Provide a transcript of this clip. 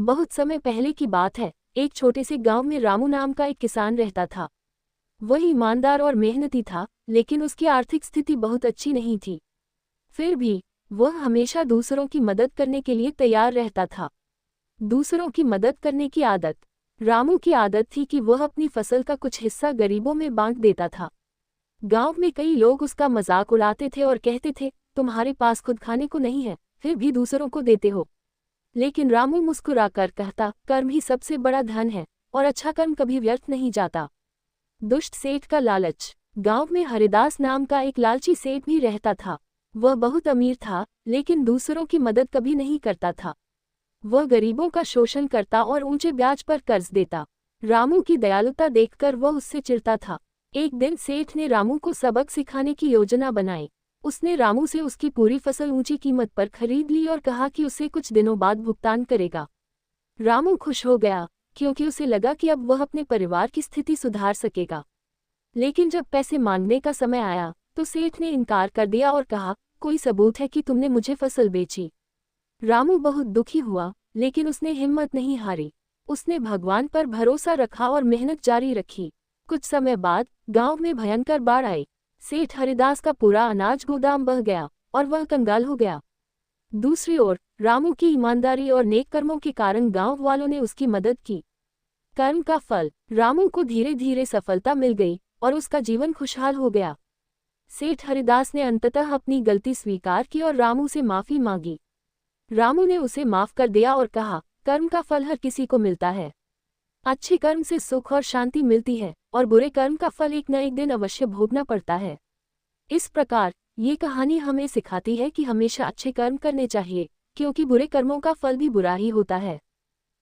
बहुत समय पहले की बात है। एक छोटे से गांव में रामू नाम का एक किसान रहता था। वह ईमानदार और मेहनती था, लेकिन उसकी आर्थिक स्थिति बहुत अच्छी नहीं थी। फिर भी वह हमेशा दूसरों की मदद करने के लिए तैयार रहता था। दूसरों की मदद करने की आदत रामू की आदत थी कि वह अपनी फसल का कुछ हिस्सा गरीबों में बांट देता था। गांव में कई लोग उसका मजाक उड़ाते थे और कहते थे, तुम्हारे पास खुद खाने को नहीं है, फिर भी दूसरों को देते हो। लेकिन रामू मुस्कुराकर कहता, कर्म ही सबसे बड़ा धन है और अच्छा कर्म कभी व्यर्थ नहीं जाता। दुष्ट सेठ का लालच। गांव में हरिदास नाम का एक लालची सेठ भी रहता था। वह बहुत अमीर था, लेकिन दूसरों की मदद कभी नहीं करता था। वह गरीबों का शोषण करता और ऊंचे ब्याज पर कर्ज देता। रामू की दयालुता देखकर वह उससे चिढ़ता था। एक दिन सेठ ने रामू को सबक सिखाने की योजना बनाई। उसने रामू से उसकी पूरी फसल ऊंची कीमत पर खरीद ली और कहा कि उसे कुछ दिनों बाद भुगतान करेगा। रामू खुश हो गया, क्योंकि उसे लगा कि अब वह अपने परिवार की स्थिति सुधार सकेगा। लेकिन जब पैसे मांगने का समय आया, तो सेठ ने इनकार कर दिया और कहा, कोई सबूत है कि तुमने मुझे फसल बेची? रामू बहुत दुखी हुआ, लेकिन उसने हिम्मत नहीं हारी। उसने भगवान पर भरोसा रखा और मेहनत जारी रखी। कुछ समय बाद गांव में भयंकर बाढ़ आई। सेठ हरिदास का पूरा अनाज गोदाम बह गया और वह कंगाल हो गया। दूसरी ओर रामू की ईमानदारी और नेक कर्मों के कारण गांव वालों ने उसकी मदद की। कर्म का फल। रामू को धीरे धीरे सफलता मिल गई और उसका जीवन खुशहाल हो गया। सेठ हरिदास ने अंततः अपनी गलती स्वीकार की और रामू से माफी मांगी। रामू ने उसे माफ कर दिया और कहा, कर्म का फल हर किसी को मिलता है। अच्छे कर्म से सुख और शांति मिलती है और बुरे कर्म का फल एक न एक दिन अवश्य भोगना पड़ता है। इस प्रकार ये कहानी हमें सिखाती है कि हमेशा अच्छे कर्म करने चाहिए, क्योंकि बुरे कर्मों का फल भी बुरा ही होता है।